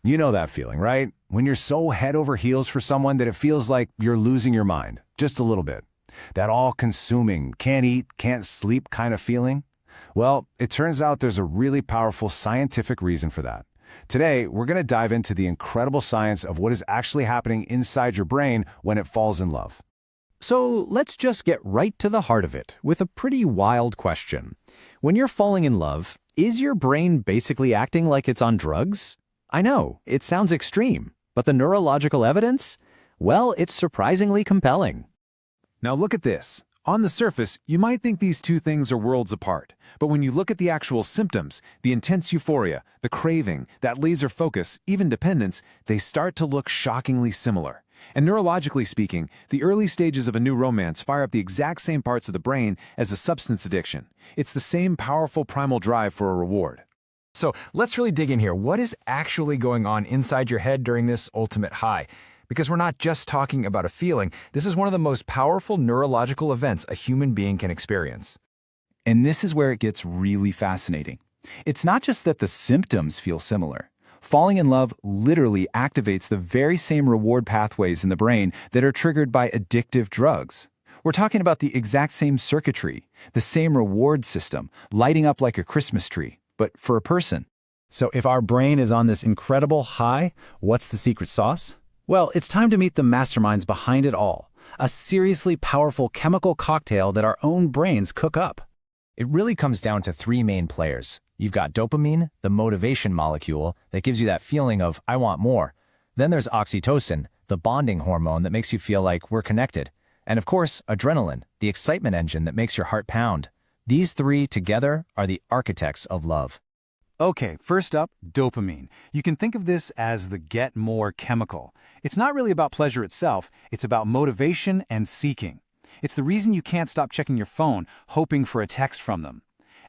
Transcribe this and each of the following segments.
You know that feeling, right? When you're so head over heels for someone that it feels like you're losing your mind, just a little bit. That all-consuming, can't eat, can't sleep kind of feeling? Well, it turns out there's a really powerful scientific reason for that. Today, we're going to dive into the incredible science of what is actually happening inside your brain when it falls in love. So let's just get right to the heart of it with a pretty wild question. When you're falling in love, is your brain basically acting like it's on drugs? I know, it sounds extreme, but the neurological evidence? Well, it's surprisingly compelling. Now look at this. On the surface, you might think these two things are worlds apart, but when you look at the actual symptoms, the intense euphoria, the craving, that laser focus, even dependence, they start to look shockingly similar. And neurologically speaking, the early stages of a new romance fire up the exact same parts of the brain as a substance addiction. It's the same powerful primal drive for a reward. So let's really dig in here. What is actually going on inside your head during this ultimate high? Because we're not just talking about a feeling. This is one of the most powerful neurological events a human being can experience. And this is where it gets really fascinating. It's not just that the symptoms feel similar. Falling in love literally activates the very same reward pathways in the brain that are triggered by addictive drugs. We're talking about the exact same circuitry, the same reward system, lighting up like a Christmas tree, but for a person. So if our brain is on this incredible high, what's the secret sauce? Well, it's time to meet the masterminds behind it all, a seriously powerful chemical cocktail that our own brains cook up. It really comes down to three main players. You've got dopamine, the motivation molecule that gives you that feeling of, I want more. Then there's oxytocin, the bonding hormone that makes you feel like we're connected. And of course, adrenaline, the excitement engine that makes your heart pound. These three together are the architects of love. Okay, first up, dopamine. You can think of this as the get more chemical. It's not really about pleasure itself, it's about motivation and seeking. It's the reason you can't stop checking your phone, hoping for a text from them.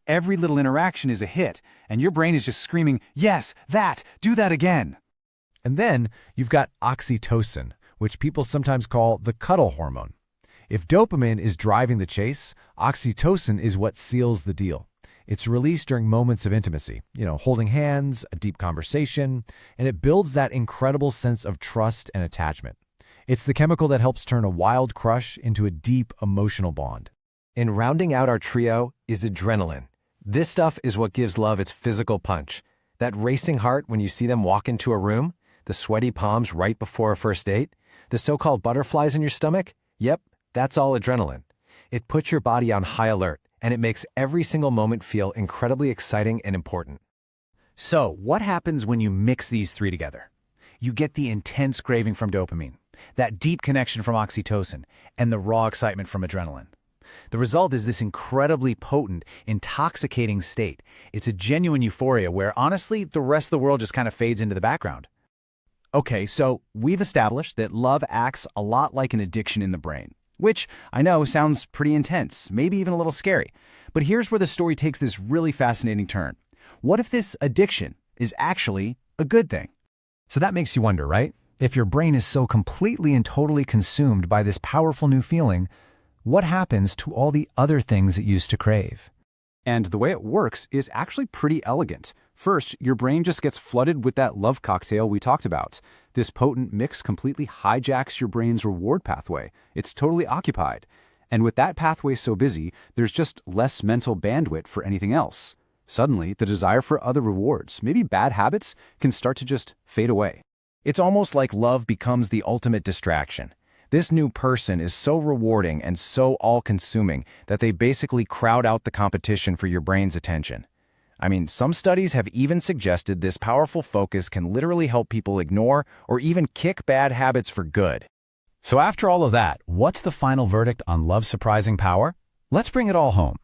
Every little interaction is a hit, and your brain is just screaming, yes, that, do that again. And then you've got oxytocin, which people sometimes call the cuddle hormone. If dopamine is driving the chase, oxytocin is what seals the deal. It's released during moments of intimacy, holding hands, a deep conversation, and it builds that incredible sense of trust and attachment. It's the chemical that helps turn a wild crush into a deep emotional bond. And rounding out our trio is adrenaline. This stuff is what gives love its physical punch. That racing heart when you see them walk into a room, the sweaty palms right before a first date, the so-called butterflies in your stomach, yep, that's all adrenaline. It puts your body on high alert, and it makes every single moment feel incredibly exciting and important. So, what happens when you mix these three together? You get the intense craving from dopamine, that deep connection from oxytocin, and the raw excitement from adrenaline. The result is this incredibly potent, intoxicating state. It's a genuine euphoria where, honestly, the rest of the world just kind of fades into the background. Okay, so we've established that love acts a lot like an addiction in the brain, which I know sounds pretty intense, maybe even a little scary. But here's where the story takes this really fascinating turn. What if this addiction is actually a good thing? So that makes you wonder, right? If your brain is so completely and totally consumed by this powerful new feeling, what happens to all the other things it used to crave? And the way it works is actually pretty elegant. First, your brain just gets flooded with that love cocktail we talked about. This potent mix completely hijacks your brain's reward pathway. It's totally occupied. And with that pathway so busy, there's just less mental bandwidth for anything else. Suddenly, the desire for other rewards, maybe bad habits, can start to just fade away. It's almost like love becomes the ultimate distraction. This new person is so rewarding and so all-consuming that they basically crowd out the competition for your brain's attention. I mean, some studies have even suggested this powerful focus can literally help people ignore or even kick bad habits for good. So after all of that, what's the final verdict on love's surprising power? Let's bring it all home.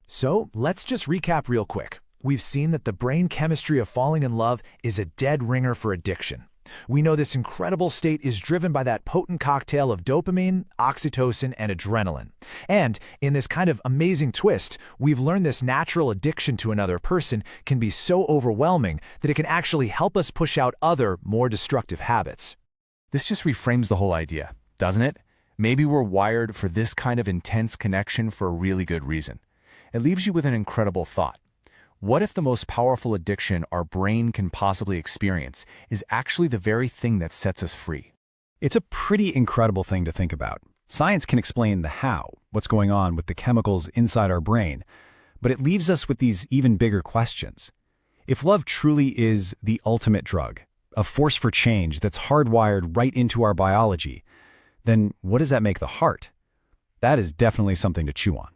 So let's just recap real quick. We've seen that the brain chemistry of falling in love is a dead ringer for addiction. We know this incredible state is driven by that potent cocktail of dopamine, oxytocin, and adrenaline. And in this kind of amazing twist, we've learned this natural addiction to another person can be so overwhelming that it can actually help us push out other, more destructive habits. This just reframes the whole idea, doesn't it? Maybe we're wired for this kind of intense connection for a really good reason. It leaves you with an incredible thought. What if the most powerful addiction our brain can possibly experience is actually the very thing that sets us free? It's a pretty incredible thing to think about. Science can explain the how, what's going on with the chemicals inside our brain, but it leaves us with these even bigger questions. If love truly is the ultimate drug, a force for change that's hardwired right into our biology, then what does that make the heart? That is definitely something to chew on.